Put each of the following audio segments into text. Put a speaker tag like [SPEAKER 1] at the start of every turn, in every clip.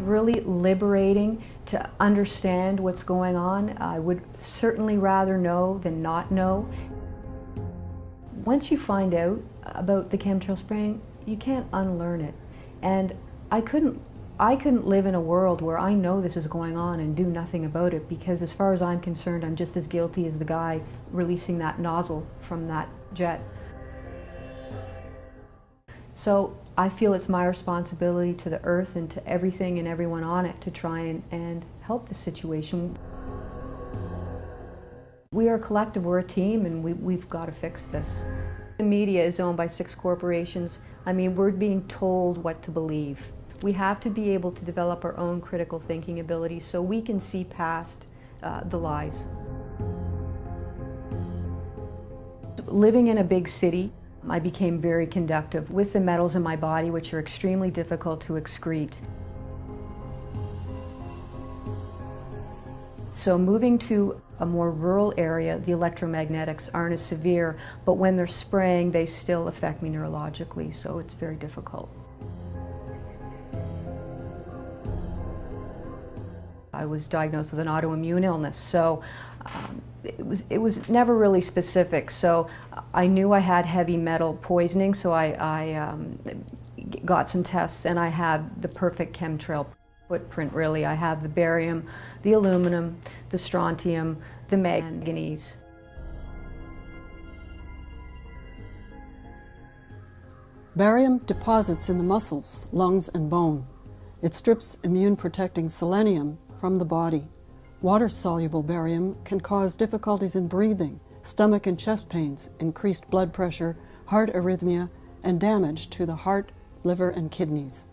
[SPEAKER 1] really liberating to understand what's going on. I would certainly rather know than not know. Once you find out about the chemtrail spraying, you can't unlearn it. And I couldn't live in a world where I know this is going on and do nothing about it, because as far as I'm concerned, I'm just as guilty as the guy releasing that nozzle from that jet. So I feel it's my responsibility to the earth and to everything and everyone on it to try and help the situation. We are a collective, we're a team, and we've got to fix this. The media is owned by 6 corporations. I mean, we're being told what to believe. We have to be able to develop our own critical thinking ability so we can see past the lies. Living in a big city, I became very conductive with the metals in my body, which are extremely difficult to excrete. So moving to a more rural area, the electromagnetics aren't as severe, but when they're spraying, they still affect me neurologically, so it's very difficult. I was diagnosed with an autoimmune illness, so it was never really specific. So I knew I had heavy metal poisoning, so I got some tests, and I had the perfect chemtrail footprint, really. I have the barium, the aluminum, the strontium, the manganese.
[SPEAKER 2] Barium deposits in the muscles, lungs, and bone. It strips immune-protecting selenium from the body. Water-soluble barium can cause difficulties in breathing, stomach and chest pains, increased blood pressure, heart arrhythmia, and damage to the heart, liver, and kidneys.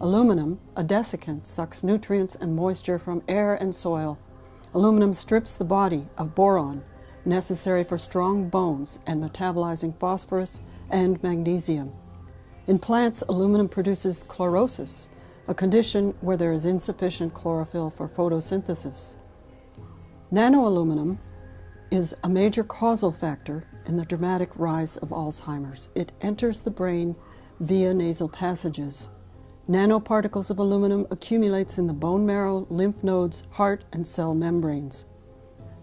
[SPEAKER 2] Aluminum, a desiccant, sucks nutrients and moisture from air and soil. Aluminum strips the body of boron, necessary for strong bones and metabolizing phosphorus and magnesium. In plants, aluminum produces chlorosis, a condition where there is insufficient chlorophyll for photosynthesis. Nanoaluminum is a major causal factor in the dramatic rise of Alzheimer's. It enters the brain via nasal passages. Nanoparticles of aluminum accumulates in the bone marrow, lymph nodes, heart, and cell membranes.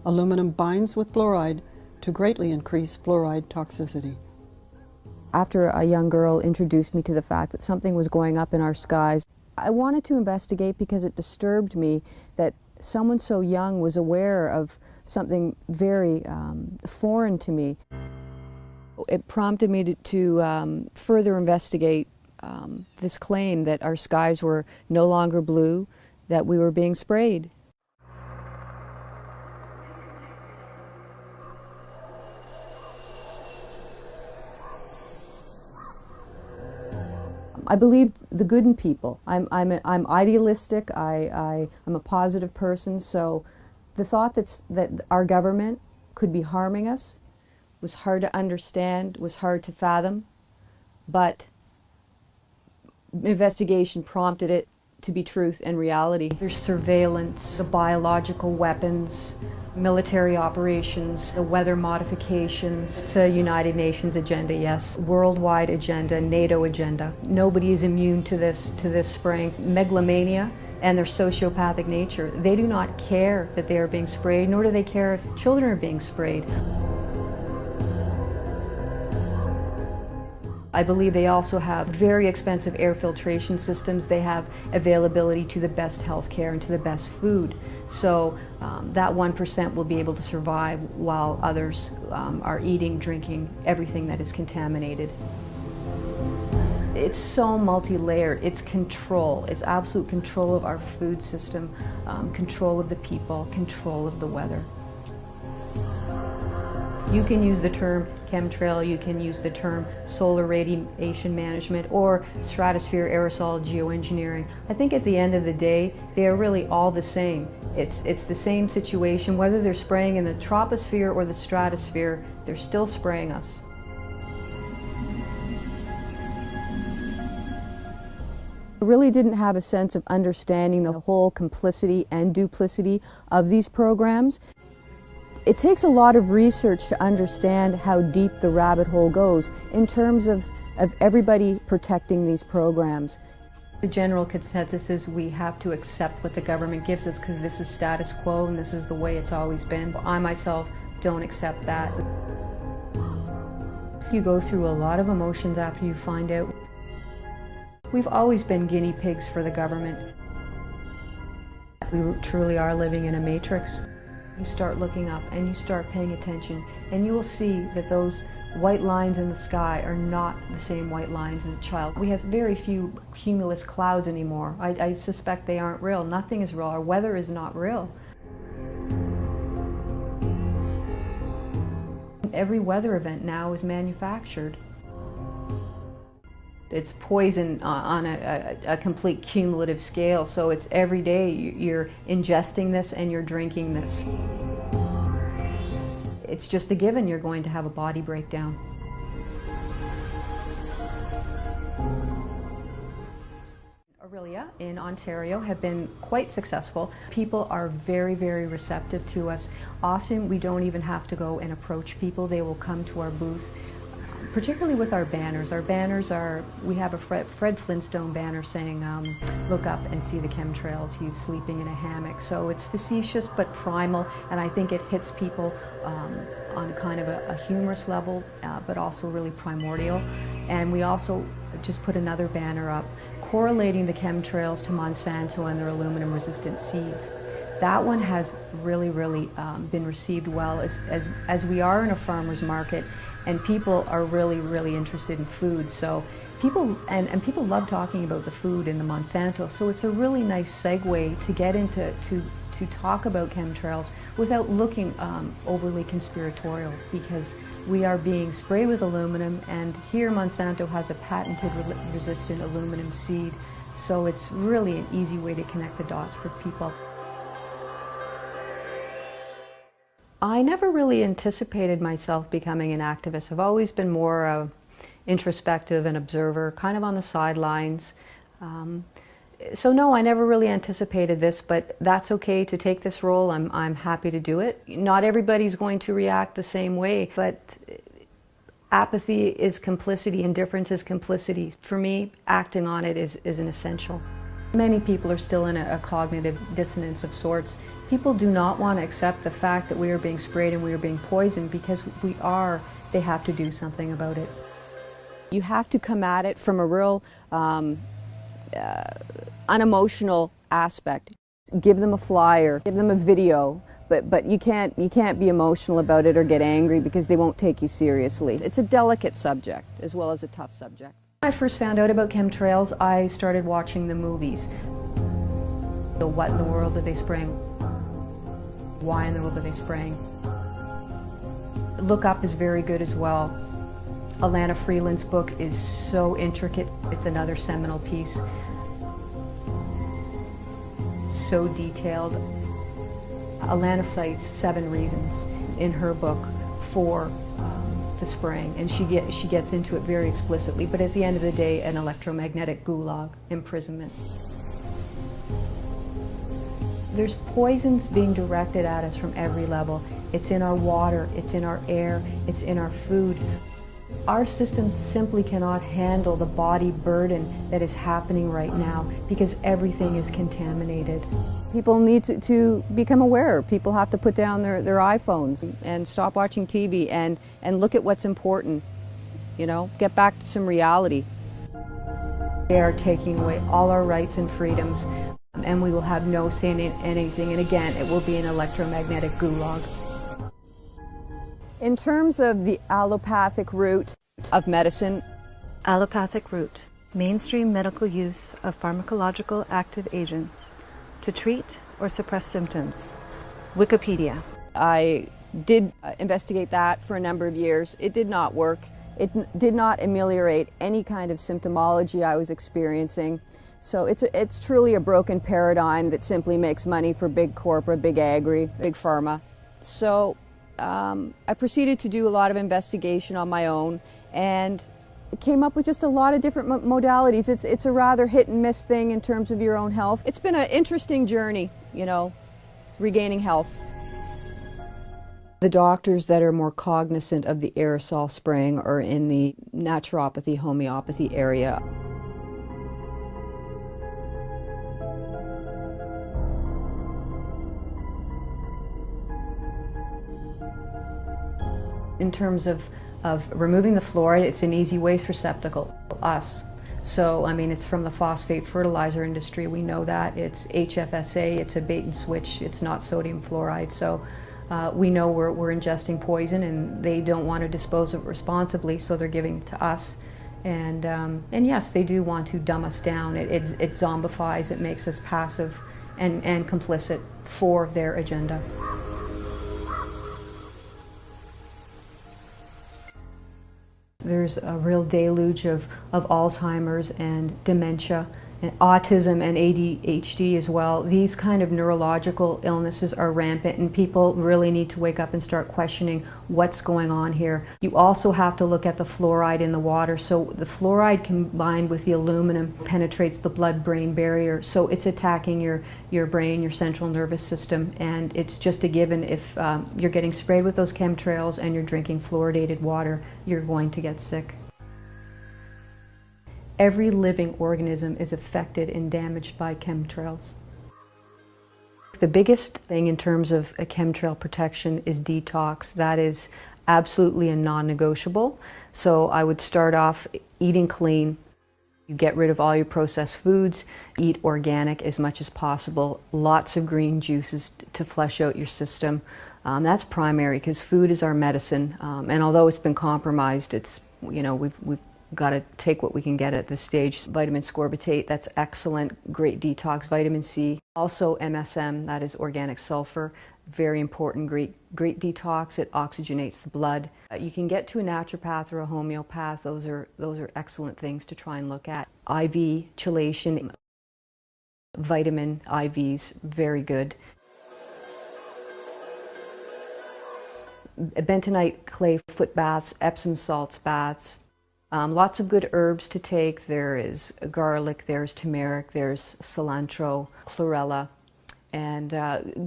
[SPEAKER 2] Aluminum binds with fluoride to greatly increase fluoride toxicity.
[SPEAKER 1] After a young girl introduced me to the fact that something was going up in our skies, I wanted to investigate because it disturbed me that someone so young was aware of something very foreign to me. It prompted me to further investigate this claim that our skies were no longer blue, that we were being sprayed. I believe the good in people. I'm idealistic. I'm a positive person. So the thought that our government could be harming us was hard to understand, was hard to fathom, but investigation prompted it to be truth and reality. There's surveillance, the biological weapons, military operations, the weather modifications, the United Nations agenda, yes, worldwide agenda, NATO agenda. Nobody is immune to this spraying. Megalomania and their sociopathic nature. They do not care that they are being sprayed, nor do they care if children are being sprayed. I believe they also have very expensive air filtration systems. They have availability to the best health care and to the best food. So that 1% will be able to survive while others are eating, drinking, everything that is contaminated. It's so multi-layered. It's control. It's absolute control of our food system, control of the people, control of the weather. You can use the term chemtrail, you can use the term solar radiation management or stratosphere aerosol geoengineering. I think at the end of the day, they are really all the same. It's the same situation, whether they're spraying in the troposphere or the stratosphere, they're still spraying us. I really didn't have a sense of understanding the whole complicity and duplicity of these programs. It takes a lot of research to understand how deep the rabbit hole goes in terms of everybody protecting these programs. The general consensus is we have to accept what the government gives us because this is status quo and this is the way it's always been. I myself don't accept that. You go through a lot of emotions after you find out. We've always been guinea pigs for the government. We truly are living in a matrix. You start looking up and you start paying attention and you will see that those white lines in the sky are not the same white lines as a child. We have very few cumulus clouds anymore. I suspect they aren't real. Nothing is real. Our weather is not real. Every weather event now is manufactured. It's poison on a complete cumulative scale, so it's every day you're ingesting this and you're drinking this. It's just a given you're going to have a body breakdown. Aurelia in Ontario have been quite successful. People are very, very receptive to us. Often we don't even have to go and approach people. They will come to our booth, particularly with our banners. Our banners are, we have a Fred Flintstone banner saying, look up and see the chemtrails, he's sleeping in a hammock. So it's facetious but primal, and I think it hits people on kind of a humorous level, but also really primordial. And we also just put another banner up correlating the chemtrails to Monsanto and their aluminum resistant seeds. That one has really, really been received well as we are in a farmer's market. And people are really, really interested in food. So people, and people love talking about the food and the Monsanto. So it's a really nice segue to get into, to talk about chemtrails without looking overly conspiratorial, because we are being sprayed with aluminum, and here Monsanto has a patented resistant aluminum seed. So it's really an easy way to connect the dots for people. I never really anticipated myself becoming an activist. I've always been more introspective and observer, kind of on the sidelines. So no, I never really anticipated this, but that's okay to take this role. I'm happy to do it. Not everybody's going to react the same way, but apathy is complicity, indifference is complicity. For me, acting on it is an essential. Many people are still in a cognitive dissonance of sorts. People do not want to accept the fact that we are being sprayed and we are being poisoned, because they have to do something about it. You have to come at it from a real unemotional aspect. Give them a flyer, give them a video, but you can't be emotional about it or get angry, because they won't take you seriously. It's a delicate subject as well as a tough subject. When I first found out about chemtrails, I started watching the movies. So what in the world are they spraying? Why in the world are they spraying? Look Up is very good as well. Alana Freeland's book is so intricate. It's another seminal piece. So detailed. Alana cites 7 reasons in her book for the spraying, and she gets into it very explicitly, but at the end of the day, an electromagnetic gulag, imprisonment. There's poisons being directed at us from every level. It's in our water, it's in our air, it's in our food. Our systems simply cannot handle the body burden that is happening right now, because everything is contaminated. People need to become aware. People have to put down their iPhones and stop watching TV and look at what's important, you know, get back to some reality. They are taking away all our rights and freedoms, and we will have no say in anything, and again, it will be an electromagnetic gulag. In terms of the allopathic route of medicine,
[SPEAKER 3] Allopathic route, mainstream medical use of pharmacological active agents to treat or suppress symptoms. Wikipedia.
[SPEAKER 1] I did investigate that for a number of years. It did not work. It did not ameliorate any kind of symptomology I was experiencing. So it's truly a broken paradigm that simply makes money for big corporate, big agri, big pharma. So I proceeded to do a lot of investigation on my own and came up with just a lot of different modalities. It's a rather hit and miss thing in terms of your own health. It's been an interesting journey, you know, regaining health. The doctors that are more cognizant of the aerosol spraying are in the naturopathy, homeopathy area. In terms of removing the fluoride, it's an easy waste receptacle, us. So, I mean, it's from the phosphate fertilizer industry. We know that. It's HFSA, it's a bait and switch, it's not sodium fluoride. So we know we're ingesting poison, and they don't want to dispose of it responsibly, so they're giving it to us. And yes, they do want to dumb us down. It zombifies, it makes us passive and complicit for their agenda. There's a real deluge of Alzheimer's and dementia, and autism and ADHD as well. These kind of neurological illnesses are rampant, and people really need to wake up and start questioning what's going on here. You also have to look at the fluoride in the water. So the fluoride combined with the aluminum penetrates the blood-brain barrier, so it's attacking your brain, your central nervous system, and it's just a given. If you're getting sprayed with those chemtrails and you're drinking fluoridated water, you're going to get sick. Every living organism is affected and damaged by chemtrails. The biggest thing in terms of a chemtrail protection is detox. That is absolutely a non-negotiable. So I would start off eating clean. You get rid of all your processed foods, eat organic as much as possible, lots of green juices to flush out your system. That's primary, because food is our medicine, and although it's been compromised, it's, you know, we've got to take what we can get at this stage. Vitamin ascorbitate, that's excellent, great detox. Vitamin C, also MSM, that is organic sulfur, very important, great detox. It oxygenates the blood. You can get to a naturopath or a homeopath. Those are excellent things to try and look at. IV chelation, vitamin IVs, very good. Bentonite clay foot baths, Epsom salts baths. Lots of good herbs to take. There is garlic, there's turmeric, there's cilantro, chlorella, and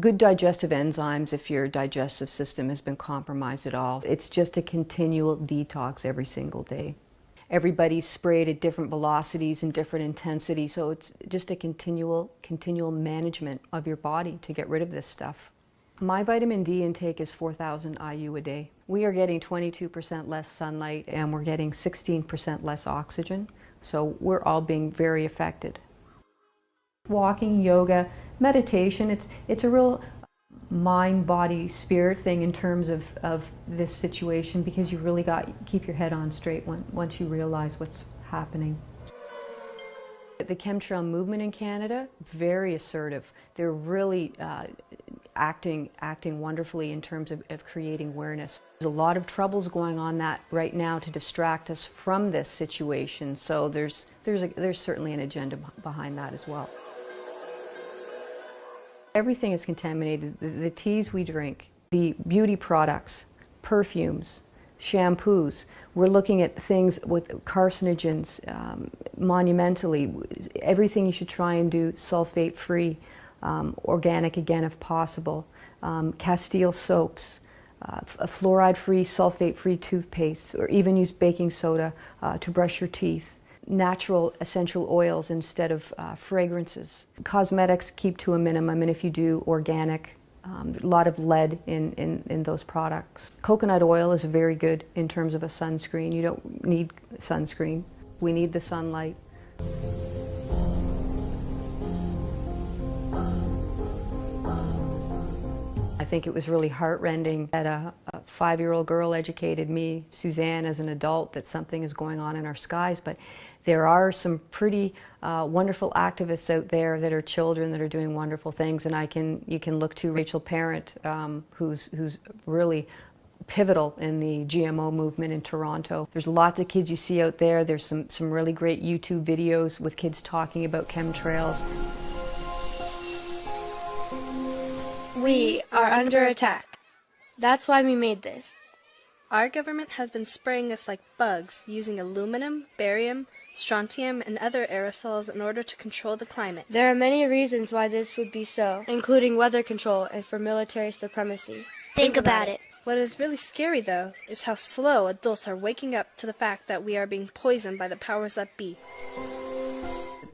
[SPEAKER 1] good digestive enzymes if your digestive system has been compromised at all. It's just a continual detox every single day. Everybody's sprayed at different velocities and different intensities, so it's just a continual management of your body to get rid of this stuff. My vitamin D intake is 4,000 IU a day. We are getting 22% less sunlight, and we're getting 16% less oxygen, so we're all being very affected. Walking, yoga, meditation, it's a real mind, body, spirit thing in terms of this situation, because you really got to keep your head on straight once you realize what's happening. The chemtrail movement in Canada, very assertive. They're really acting wonderfully in terms of creating awareness. There's a lot of troubles going on that right now to distract us from this situation, so there's certainly an agenda behind that as well. Everything is contaminated. The teas we drink, the beauty products, perfumes, shampoos. We're looking at things with carcinogens monumentally. Everything you should try and do sulfate-free, organic again if possible. Castile soaps, fluoride-free, sulfate-free toothpaste, or even use baking soda to brush your teeth. Natural essential oils instead of fragrances. Cosmetics keep to a minimum, and if you do organic, a lot of lead in those products. Coconut oil is very good in terms of a sunscreen. You don't need sunscreen. We need the sunlight. I think it was really heartrending that a 5-year-old girl educated me, Suzanne, as an adult, that something is going on in our skies. But there are some pretty wonderful activists out there that are children that are doing wonderful things, and you can look to Rachel Parent, who's really pivotal in the GMO movement in Toronto. There's lots of kids you see out there. There's some really great YouTube videos with kids talking about chemtrails.
[SPEAKER 4] We are under attack. That's why we made this.
[SPEAKER 5] Our government has been spraying us like bugs, using aluminum, barium, strontium, and other aerosols in order to control the climate.
[SPEAKER 4] There are many reasons why this would be so, including weather control and for military supremacy.
[SPEAKER 6] Think about it.
[SPEAKER 5] What is really scary, though, is how slow adults are waking up to the fact that we are being poisoned by the powers that be.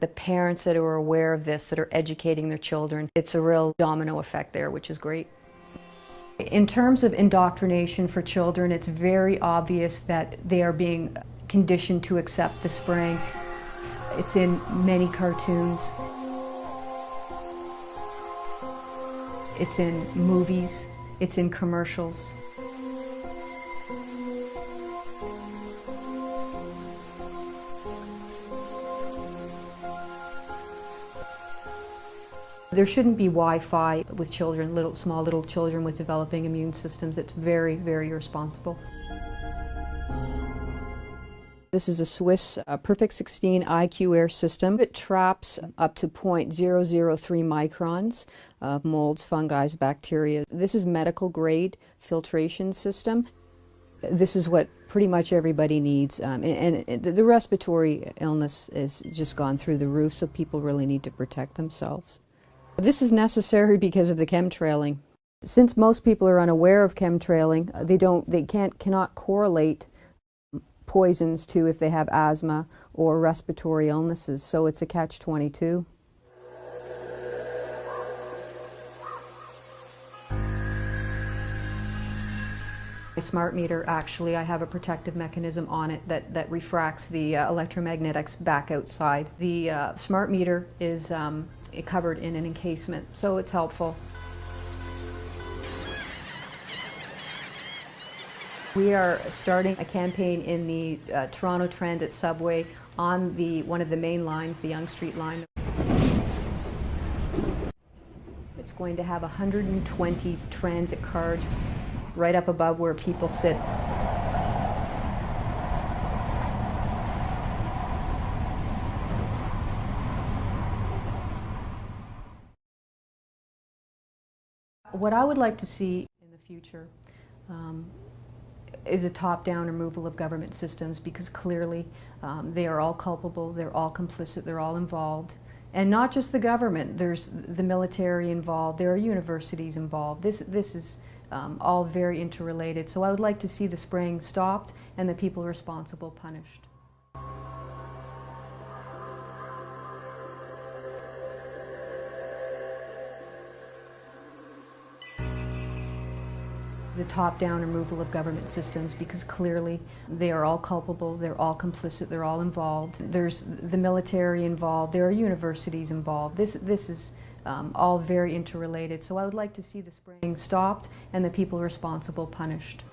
[SPEAKER 1] The parents that are aware of this, that are educating their children, it's a real domino effect there, which is great. In terms of indoctrination for children, it's very obvious that they are being conditioned to accept the spraying. It's in many cartoons. It's in movies. It's in commercials. There shouldn't be Wi-Fi with children, small little children with developing immune systems. It's very, very irresponsible. This is a Swiss Perfect 16 IQ Air system. It traps up to 0.003 microns of molds, fungi, bacteria. This is medical grade filtration system. This is what pretty much everybody needs. And the respiratory illness has just gone through the roof, so people really need to protect themselves. This is necessary because of the chemtrailing. Since most people are unaware of chemtrailing, they cannot correlate poisons to if they have asthma or respiratory illnesses, so it's a catch-22. The smart meter, actually, I have a protective mechanism on it that refracts the electromagnetics back outside. The smart meter is covered in an encasement, so it's helpful. We are starting a campaign in the Toronto Transit subway on one of the main lines, the Yonge Street line. It's going to have 120 transit cards right up above where people sit. What I would like to see in the future is a top-down removal of government systems, because clearly they are all culpable, they're all complicit, they're all involved. And not just the government, there's the military involved, there are universities involved. This is all very interrelated. So I would like to see the spraying stopped and the people responsible punished. The top-down removal of government systems, because clearly they are all culpable, they're all complicit, they're all involved. There's the military involved, there are universities involved. This is all very interrelated. So I would like to see the spraying stopped and the people responsible punished.